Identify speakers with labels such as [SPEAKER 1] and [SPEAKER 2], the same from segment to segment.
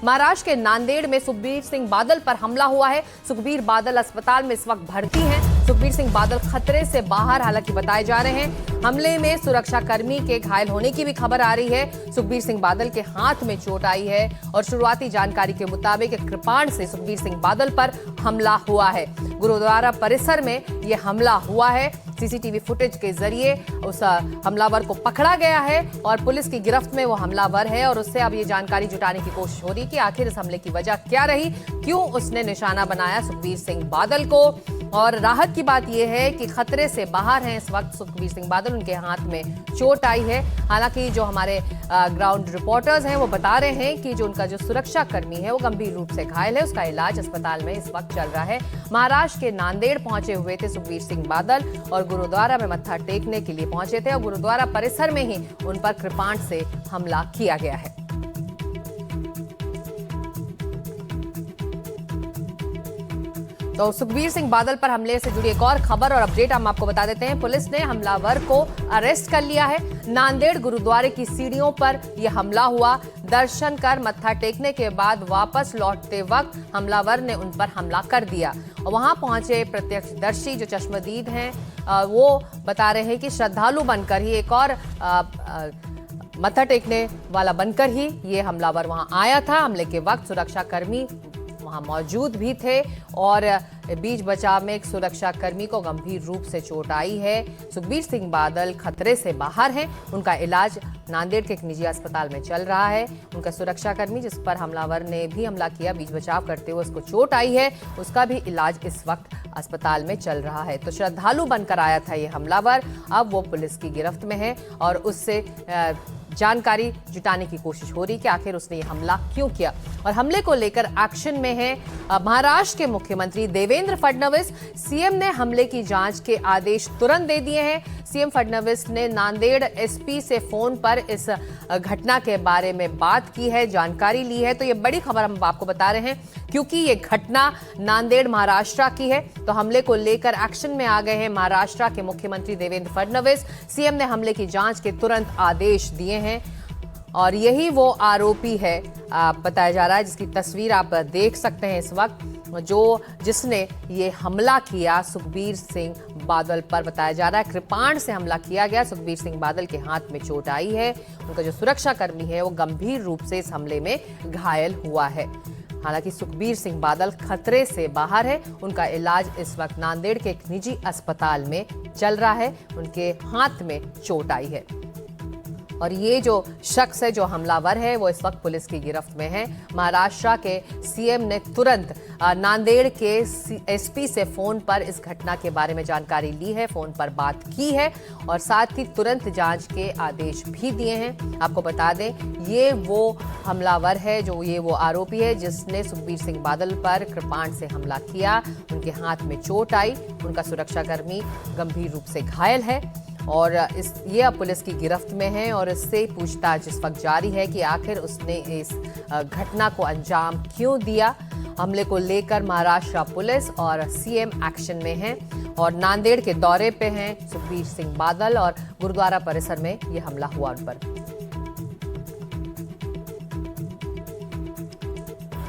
[SPEAKER 1] महाराष्ट्र के नांदेड़ में सुखबीर सिंह बादल पर हमला हुआ है। सुखबीर बादल अस्पताल में इस वक्त भर्ती हैं। सुखबीर सिंह बादल खतरे से बाहर हालांकि बताए जा रहे हैं। हमले में सुरक्षाकर्मी के घायल होने की भी खबर आ रही है। सुखबीर सिंह बादल के हाथ में चोट आई है और शुरुआती जानकारी के मुताबिक कृपाण से सुखबीर सिंह बादल पर हमला हुआ है। गुरुद्वारा परिसर में यह हमला हुआ है। सीसीटीवी फुटेज के जरिए उस हमलावर को पकड़ा गया है और पुलिस की गिरफ्त में वो हमलावर है और उससे अब ये जानकारी जुटाने की कोशिश हो रही है कि आखिर इस हमले की वजह क्या रही, क्यों उसने निशाना बनाया सुखबीर सिंह बादल को। और राहत की बात यह है कि खतरे से बाहर हैं इस वक्त सुखबीर सिंह बादल, उनके हाथ में चोट आई है। हालांकि जो हमारे ग्राउंड रिपोर्टर्स हैं वो बता रहे हैं कि जो उनका जो सुरक्षा कर्मी है वो गंभीर रूप से घायल है, उसका इलाज अस्पताल में इस वक्त चल रहा है। महाराष्ट्र के नांदेड़ पहुंचे हुए थे सुखबीर सिंह बादल और गुरुद्वारा में मत्था टेकने के लिए पहुंचे थे और गुरुद्वारा परिसर में ही उन पर कृपाण से हमला किया गया है। तो सुखबीर सिंह बादल पर हमले से जुड़ी एक और खबर और अपडेट हम आपको बता देते हैं। पुलिस ने हमलावर को अरेस्ट कर लिया है। नांदेड़ गुरुद्वारे की सीढ़ियों पर यह हमला हुआ। दर्शन कर मत्था टेकने के बाद वापस लौटते वक्त हमलावर ने उन पर हमला कर दिया। और वहां पहुंचे प्रत्यक्षदर्शी जो चश्मदीद हैं वो बता रहे हैं कि श्रद्धालु बनकर ही एक और मत्था टेकने वाला बनकर ही ये हमलावर वहां आया था। हमले के वक्त सुरक्षाकर्मी वहां मौजूद भी थे और बीच बचाव में एक सुरक्षाकर्मी को गंभीर रूप से चोट आई है। सुखबीर सिंह बादल खतरे से बाहर हैं। उनका इलाज नांदेड़ के एक निजी अस्पताल में चल रहा है। उनका सुरक्षाकर्मी जिस पर हमलावर ने भी हमला किया, बीच बचाव करते हुए उसको चोट आई है, उसका भी इलाज इस वक्त अस्पताल में चल रहा है। तो श्रद्धालु बनकर आया था ये हमलावर, अब वो पुलिस की गिरफ्त में है और उससे जानकारी जुटाने की कोशिश हो रही कि आखिर उसने ये हमला क्यों किया। और हमले को लेकर एक्शन में है महाराष्ट्र के मुख्यमंत्री देवेंद्र फडणवीस। सीएम ने हमले की जांच के आदेश तुरंत दे दिए हैं। सीएम फडणवीस ने नांदेड़ एसपी से फोन पर इस घटना के बारे में बात की है, जानकारी ली है। तो ये बड़ी खबर हम आपको बता रहे हैं क्योंकि ये घटना नांदेड़ महाराष्ट्र की है। तो हमले को लेकर एक्शन में आ गए हैं महाराष्ट्र के मुख्यमंत्री देवेंद्र फडणवीस। सीएम ने हमले की जांच के तुरंत आदेश दिए हैं और यही वो आरोपी है बताया जा रहा है, जिसकी तस्वीर आप देख सकते हैं इस वक्त, जिसने ये हमला किया सुखबीर सिंह बादल पर। बताया जा रहा है कृपाण से हमला किया गया। सुखबीर सिंह बादल के हाथ में चोट आई है। उनका जो सुरक्षाकर्मी है वो गंभीर रूप से इस हमले में घायल हुआ है। हालांकि सुखबीर सिंह बादल खतरे से बाहर है। उनका इलाज इस वक्त नांदेड़ के एक निजी अस्पताल में चल रहा है। उनके हाथ में चोट आई है और ये जो शख्स है, जो हमलावर है, वो इस वक्त पुलिस की गिरफ्त में है। महाराष्ट्र के सीएम ने तुरंत नांदेड़ के एसपी से फोन पर इस घटना के बारे में जानकारी ली है, फोन पर बात की है और साथ ही तुरंत जांच के आदेश भी दिए हैं। आपको बता दें ये वो हमलावर है, ये वो आरोपी है जिसने सुखबीर सिंह बादल पर कृपाण से हमला किया। उनके हाथ में चोट आई, उनका सुरक्षाकर्मी गंभीर रूप से घायल है और ये अब पुलिस की गिरफ्त में है और इससे पूछताछ इस वक्त जारी है कि आखिर उसने इस घटना को अंजाम क्यों दिया। हमले को लेकर महाराष्ट्र पुलिस और सीएम एक्शन में हैं और नांदेड़ के दौरे पे हैं सुखबीर सिंह बादल और गुरुद्वारा परिसर में ये हमला हुआ उन पर।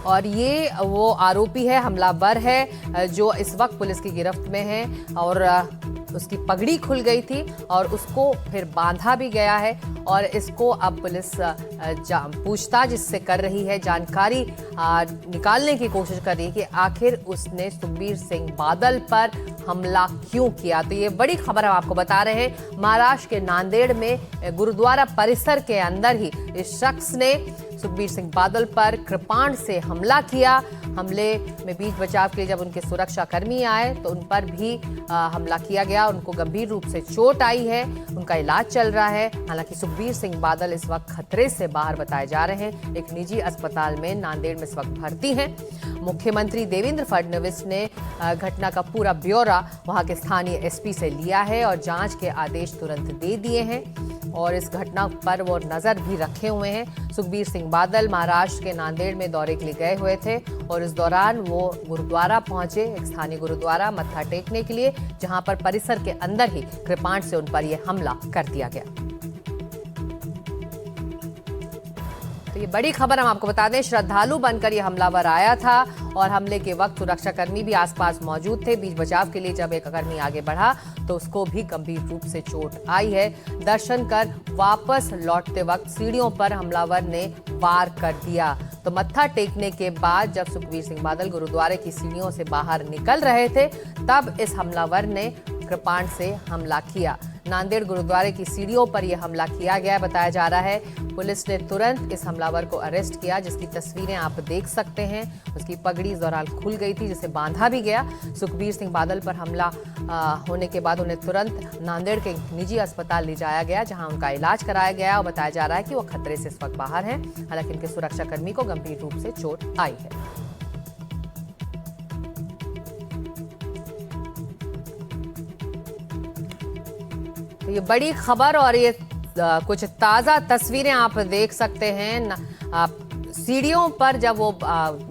[SPEAKER 1] और ये वो आरोपी है, हमलावर है, जो इस वक्त पुलिस की गिरफ्त में है और उसकी पगड़ी खुल गई थी और उसको फिर बांधा भी गया है और इसको अब पुलिस पूछताछ इससे कर रही है, जानकारी निकालने की कोशिश कर रही है कि आखिर उसने सुखबीर सिंह बादल पर हमला क्यों किया। तो ये बड़ी खबर हम आपको बता रहे हैं। महाराष्ट्र के नांदेड़ में गुरुद्वारा परिसर के अंदर ही इस शख्स ने सुखबीर सिंह बादल पर कृपाण से हमला किया। हमले में बीच बचाव के लिए जब उनके सुरक्षाकर्मी आए तो उन पर भी हमला किया गया। उनको गंभीर रूप से चोट आई है, उनका इलाज चल रहा है। हालांकि सुखबीर सिंह बादल इस वक्त खतरे से बाहर बताए जा रहे हैं, एक निजी अस्पताल में नांदेड़ में इस वक्त भर्ती हैं। मुख्यमंत्री देवेंद्र फडणवीस ने घटना का पूरा ब्यौरा वहां के स्थानीय एसपी से लिया है और जांच के आदेश तुरंत दे दिए हैं और इस घटना पर वो नजर भी रखे हुए हैं। सुखबीर सिंह बादल महाराष्ट्र के नांदेड़ में दौरे के लिए गए हुए थे और इस दौरान वो गुरुद्वारा पहुंचे, एक स्थानीय गुरुद्वारा मत्था टेकने के लिए, जहां पर परिसर के अंदर ही कृपाण से उन पर यह हमला कर दिया गया। तो ये ये बड़ी खबर हम आपको बता दें, श्रद्धालु बनकर ये हमलावर आया था और हमले के वक्त सुरक्षाकर्मी भी आसपास मौजूद थे। बीच बचाव के लिए जब एक कर्मी आगे बढ़ा तो उसको भी गंभीर रूप से चोट आई है। दर्शन कर वापस लौटते वक्त सीढ़ियों पर हमलावर ने वार कर दिया। तो मत्था टेकने के बाद जब सुखबीर सिंह बादल गुरुद्वारे की सीढ़ियों से बाहर निकल रहे थे तब इस हमलावर ने कृपाण से हमला किया। नांदेड़ गुरुद्वारे की सीढ़ियों पर यह हमला किया गया बताया जा रहा है। पुलिस ने तुरंत इस हमलावर को अरेस्ट किया, जिसकी तस्वीरें आप देख सकते हैं। उसकी पगड़ी इस दौरान खुल गई थी, जिसे बांधा भी गया। सुखबीर सिंह बादल पर हमला होने के बाद उन्हें तुरंत नांदेड़ के निजी अस्पताल ले जाया गया, जहां उनका इलाज कराया गया और बताया जा रहा है कि वो खतरे से इस वक्त बाहर हैं। हालांकि इनके सुरक्षाकर्मी को गंभीर रूप से चोट आई है। तो ये बड़ी खबर और ये कुछ ताज़ा तस्वीरें आप देख सकते हैं। सीढ़ियों पर जब वो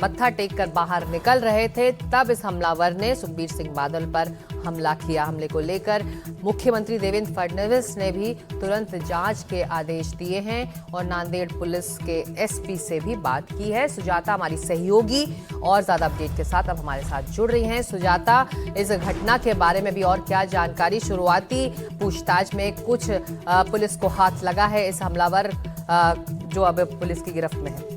[SPEAKER 1] मत्था टेक कर बाहर निकल रहे थे तब इस हमलावर ने सुखबीर सिंह बादल पर हमला किया। हमले को लेकर मुख्यमंत्री देवेंद्र फडणवीस ने भी तुरंत जांच के आदेश दिए हैं और नांदेड़ पुलिस के एसपी से भी बात की है। सुजाता हमारी सहयोगी और ज्यादा अपडेट के साथ अब हमारे साथ जुड़ रही हैं। सुजाता, इस घटना के बारे में भी और क्या जानकारी? शुरुआती पूछताछ में कुछ पुलिस को हाथ लगा है इस हमलावर जो अब पुलिस की गिरफ्त में है?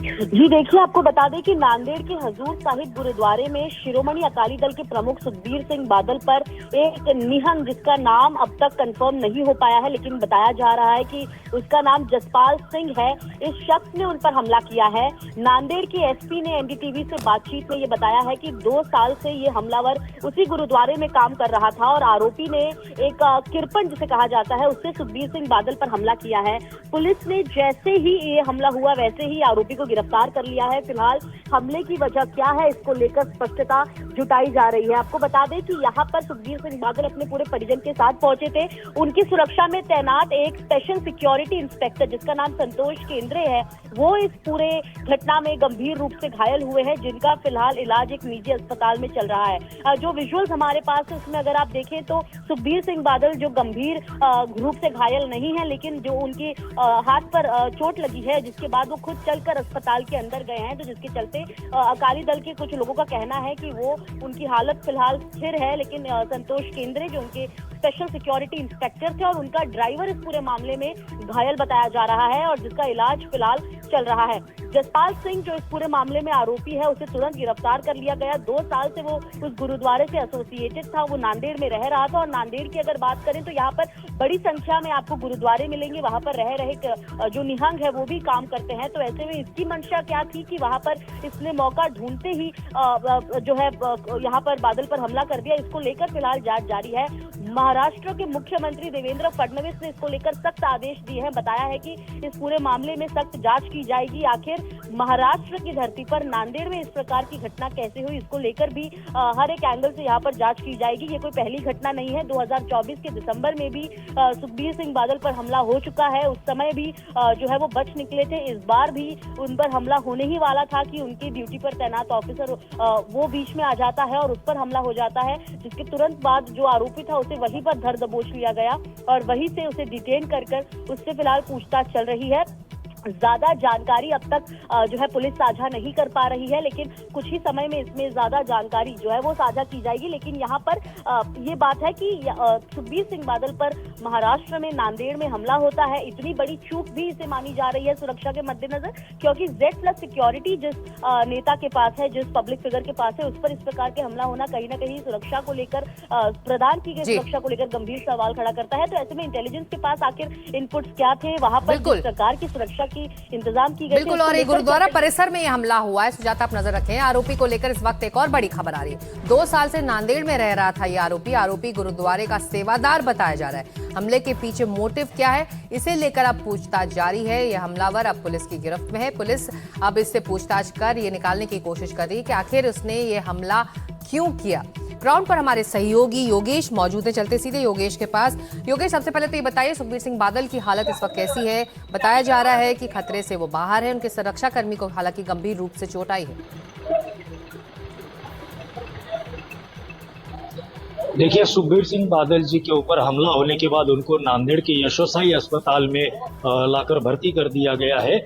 [SPEAKER 2] जी देखिए, आपको बता दें कि नांदेड़ के हजूर साहिब गुरुद्वारे में शिरोमणि अकाली दल के प्रमुख सुखबीर सिंह बादल पर एक निहंग, जिसका नाम अब तक कंफर्म नहीं हो पाया है लेकिन बताया जा रहा है कि उसका नाम जसपाल सिंह है, इस शख्स ने उन पर हमला किया है। नांदेड़ के एसपी ने एनडीटीवी से बातचीत में ये बताया है कि 2 साल से ये हमलावर उसी गुरुद्वारे में काम कर रहा था और आरोपी ने एक किरपन जिसे कहा जाता है उससे सुखबीर सिंह बादल पर हमला किया है। पुलिस ने जैसे ही ये हमला हुआ वैसे ही आरोपी को गिरफ्तार कर लिया है। फिलहाल हमले की वजह क्या है इसको लेकर स्पष्टता जुटाई जा रही है। आपको बता दें कि यहाँ पर सुखबीर सिंह बादल अपने पूरे परिजन के साथ पहुंचे थे। उनकी सुरक्षा में तैनात एक स्पेशल सिक्योरिटी इंस्पेक्टर जिसका नाम संतोष केंद्रे है, वो इस पूरे घटना में गंभीर रूप से घायल हुए हैं, जिनका फिलहाल इलाज एक निजी अस्पताल में चल रहा है। जो विजुअल्स हमारे पास है उसमें अगर आप देखें तो सुखबीर सिंह बादल जो गंभीर रूप से घायल नहीं है, लेकिन जो उनके हाथ पर चोट लगी है जिसके बाद वो खुद चलकर अस्पताल के अंदर गए हैं, तो जिसके चलते अकाली दल के कुछ लोगों का कहना है कि वो उनकी हालत फिलहाल स्थिर है। लेकिन संतोष केंद्रे जो उनके स्पेशल सिक्योरिटी इंस्पेक्टर थे और उनका ड्राइवर इस पूरे मामले में घायल बताया जा रहा है और जिसका इलाज फिलहाल चल रहा है। जसपाल सिंह जो इस पूरे मामले में आरोपी है उसे तुरंत गिरफ्तार कर लिया गया। 2 साल से वो उस गुरुद्वारे से एसोसिएटेड था, वो नांदेड़ में रह रहा था और नांदेड़ की अगर बात करें तो यहाँ पर बड़ी संख्या में आपको गुरुद्वारे मिलेंगे, वहाँ पर रह रहे जो निहंग है वो भी काम करते हैं। तो ऐसे में इसकी मंशा क्या थी कि वहाँ पर इसने मौका ढूंढते ही जो है यहाँ पर बादल पर हमला कर दिया। इसको लेकर फिलहाल जांच जारी है। महाराष्ट्र के मुख्यमंत्री देवेंद्र फडणवीस ने इसको लेकर सख्त आदेश दिए हैं। बताया है कि इस पूरे मामले में सख्त जांच की जाएगी। आखिर महाराष्ट्र की धरती पर नांदेड़ में इस प्रकार की घटना कैसे हुई, इसको लेकर भी हर एक एंगल से यहाँ पर जांच की जाएगी। ये कोई पहली घटना नहीं है। 2024 के दिसंबर में भी सुखबीर सिंह बादल पर हमला हो चुका है। उस समय भी जो है वो बच निकले थे। इस बार भी उन पर हमला होने ही वाला था कि उनकी ड्यूटी पर तैनात ऑफिसर वो बीच में आ जाता है और उस पर हमला हो जाता है, जिसके तुरंत बाद जो आरोपी था उसे वहीं पर धर दबोच लिया गया और वहीं से उसे डिटेन कर उससे फिलहाल पूछताछ चल रही है। ज्यादा जानकारी अब तक जो है पुलिस साझा नहीं कर पा रही है, लेकिन कुछ ही समय में इसमें ज्यादा जानकारी जो है वो साझा की जाएगी। लेकिन यहाँ पर ये बात है कि सुखबीर सिंह बादल पर महाराष्ट्र में नांदेड़ में हमला होता है, इतनी बड़ी चूक भी इसे मानी जा रही है सुरक्षा के मद्देनजर, क्योंकि Z+ सिक्योरिटी जिस नेता के पास है, जिस पब्लिक फिगर के पास है, उस पर इस प्रकार के हमला होना कहीं ना कहीं सुरक्षा को लेकर प्रदान की गई सुरक्षा को लेकर गंभीर सवाल खड़ा करता है। तो ऐसे में इंटेलिजेंस के पास आखिर इनपुट्स क्या थे, वहां पर सरकार की सुरक्षा की इंतजाम की गई।
[SPEAKER 1] बिल्कुल, और गुरुद्वारा परिसर में यह हमला हुआ है। सुजाता, आप नजर रखें। आरोपी को लेकर इस वक्त एक और बड़ी खबर आ रही है। 2 साल से नांदेड़ में रह रहा था ये आरोपी गुरुद्वारे का सेवादार बताया जा रहा है। हमले के पीछे मोटिव क्या है, इसे लेकर अब पूछताछ जारी है। यह हमलावर अब पुलिस की गिरफ्त में है। पुलिस अब इससे पूछताछ कर ये निकालने की कोशिश कर रही है कि आखिर उसने ये हमला क्यों किया। ग्राउंड पर हमारे सहयोगी योगेश मौजूद है, चलते सीधे योगेश के पास। योगेश, सबसे पहले तो ये बताइए, सुखबीर सिंह बादल की हालत इस वक्त कैसी है? बताया जा रहा है कि खतरे से वो बाहर है, उनके सुरक्षा कर्मी को हालांकि गंभीर रूप से चोट आई है।
[SPEAKER 3] देखिए, सुखबीर सिंह बादल जी के ऊपर हमला होने के बाद उनको नांदेड़ के यशोसाई अस्पताल में लाकर भर्ती कर दिया गया है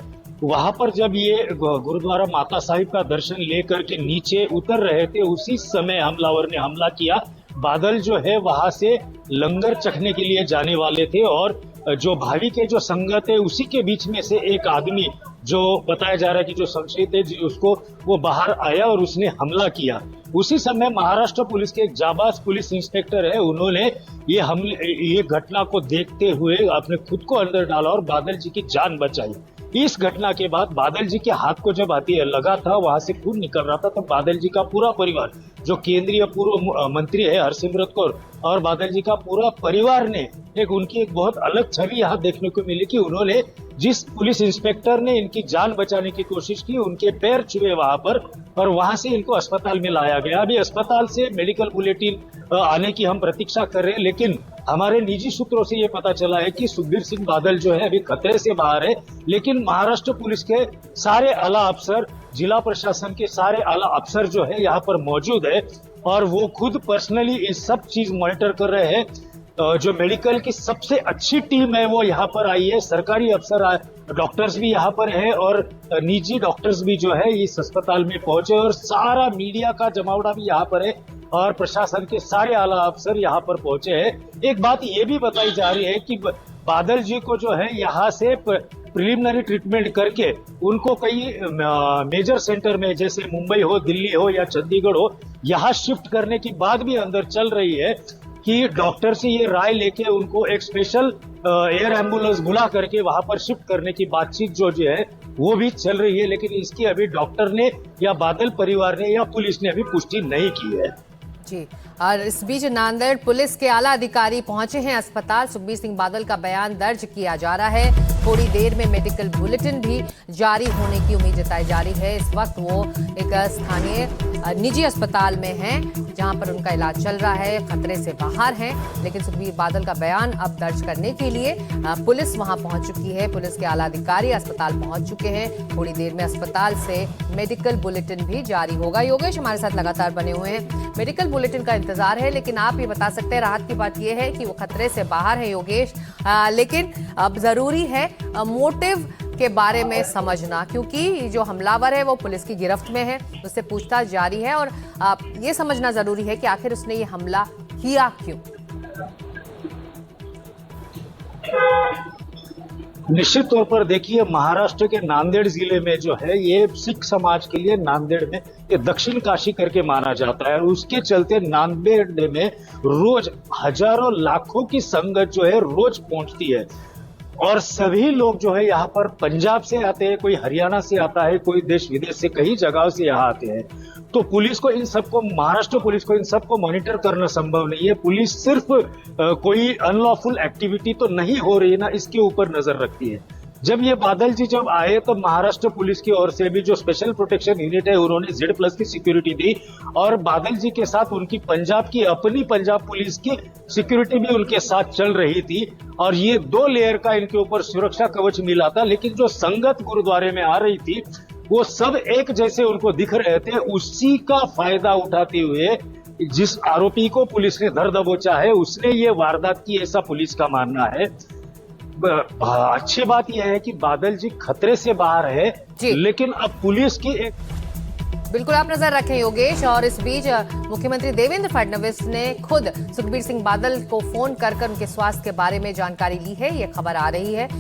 [SPEAKER 3] वहां पर जब ये गुरुद्वारा माता साहिब का दर्शन लेकर के नीचे उतर रहे थे, उसी समय हमलावर ने हमला किया। बादल जो है वहां से लंगर चखने के लिए जाने वाले थे और जो भावी के जो संगत है उसी के बीच में से एक आदमी जो बताया जा रहा है कि जो संशयित है उसको वो बाहर आया और उसने हमला किया। उसी समय महाराष्ट्र पुलिस के एक जाबाज पुलिस इंस्पेक्टर है, उन्होंने ये घटना को देखते हुए अपने खुद को अंदर डाला और बादल जी की जान बचाई। इस घटना के बाद बादल जी के हाथ को जब लगा था, वहां से खून निकल रहा था, तो बादल जी का पूरा परिवार, जो केंद्रीय पूर्व मंत्री है हरसिमरत कौर और बादल जी का पूरा परिवार ने उनकी एक बहुत अलग छवि यहाँ देखने को मिली कि उन्होंने जिस पुलिस इंस्पेक्टर ने इनकी जान बचाने की कोशिश की, उनके पैर छुए वहां पर और वहां से इनको अस्पताल में लाया गया। अभी अस्पताल से मेडिकल बुलेटिन आने की हम प्रतीक्षा कर रहे हैं, लेकिन हमारे निजी सूत्रों से ये पता चला है कि सुखबीर सिंह बादल जो है अभी खतरे से बाहर है, लेकिन महाराष्ट्र पुलिस के सारे आला अफसर, जिला प्रशासन के सारे आला अफसर जो है यहाँ पर मौजूद है और वो खुद पर्सनली इस सब चीज मॉनिटर कर रहे हैं। जो मेडिकल की सबसे अच्छी टीम है वो यहाँ पर आई है, सरकारी अफसर, डॉक्टर्स भी यहाँ पर है और निजी डॉक्टर्स भी जो है इस अस्पताल में पहुंचे और सारा मीडिया का जमावड़ा भी यहाँ पर है और प्रशासन के सारे आला अफसर यहाँ पर पहुंचे हैं। एक बात ये भी बताई जा रही है कि बादल जी को जो है यहाँ से प्रिलिमिनरी ट्रीटमेंट करके उनको कई मेजर सेंटर में जैसे मुंबई हो, दिल्ली हो या चंडीगढ़ हो, यहाँ शिफ्ट करने की बात भी अंदर चल रही है कि डॉक्टर से ये राय लेके उनको एक स्पेशल एयर एम्बुलेंस बुला करके वहां पर शिफ्ट करने की बातचीत जो है वो भी चल रही है, लेकिन इसकी अभी डॉक्टर ने या बादल परिवार ने या पुलिस ने अभी पुष्टि नहीं की है।
[SPEAKER 1] जी, और इस बीच नांदेड़ पुलिस के आला अधिकारी पहुंचे हैं अस्पताल। सुखबीर सिंह बादल का बयान दर्ज किया जा रहा है। थोड़ी देर में मेडिकल बुलेटिन भी जारी होने की उम्मीद जताई जा रही है। इस वक्त वो एक स्थानीय निजी अस्पताल में हैं, जहां पर उनका इलाज चल रहा है, खतरे से बाहर हैं। लेकिन सुखबीर बादल का बयान अब दर्ज करने के लिए पुलिस वहां पहुंच चुकी है। पुलिस के आला अधिकारी अस्पताल पहुंच चुके हैं। थोड़ी देर में अस्पताल से मेडिकल बुलेटिन भी जारी होगा। योगेश हमारे साथ लगातार बने हुए हैं, मेडिकल बुलेटिन का इंतजार है, लेकिन आप ये बता सकते हैं, राहत की बात यह है कि वो खतरे से बाहर है योगेश, लेकिन अब जरूरी है मोटिव के बारे में समझना, क्योंकि जो हमलावर है वो पुलिस की गिरफ्त में है, उससे पूछताछ जारी है और ये समझना जरूरी है कि आखिर उसने ये हमला किया क्यों।
[SPEAKER 3] निश्चित तौर पर देखिए, महाराष्ट्र के नांदेड़ जिले में जो है ये सिख समाज के लिए नांदेड़ में ये दक्षिण काशी करके माना जाता है। उसके चलते नांदेड़ में रोज हजारों लाखों की संगत जो है रोज पहुंचती है और सभी लोग जो है यहाँ पर पंजाब से आते हैं, कोई हरियाणा से आता है, कोई देश विदेश से, कई जगहों से यहाँ आते हैं। तो पुलिस को इन सबको, महाराष्ट्र पुलिस को इन सबको मॉनिटर करना संभव नहीं है। पुलिस सिर्फ कोई अनलॉफुल एक्टिविटी तो नहीं हो रही है ना, इसके ऊपर नजर रखती है। जब ये बादल जी जब आए तो महाराष्ट्र पुलिस की ओर से भी जो स्पेशल प्रोटेक्शन यूनिट है उन्होंने Z+ की सिक्योरिटी दी और बादल जी के साथ उनकी पंजाब की अपनी पंजाब पुलिस की सिक्योरिटी भी उनके साथ चल रही थी और ये 2 लेयर का इनके ऊपर सुरक्षा कवच मिला था। लेकिन जो संगत गुरुद्वारे में आ रही थी वो सब एक जैसे उनको दिख रहे थे। उसी का फायदा उठाते हुए जिस आरोपी को पुलिस ने धर दबोचा है उसने ये वारदात की, ऐसा पुलिस का मानना है। अच्छी बात यह है कि बादल जी खतरे से बाहर है, लेकिन अब पुलिस की एक
[SPEAKER 1] बिल्कुल आप नजर रखें योगेश। और इस बीच मुख्यमंत्री देवेंद्र फडणवीस ने खुद सुखबीर सिंह बादल को फोन कर उनके स्वास्थ्य के बारे में जानकारी ली है, ये खबर आ रही है।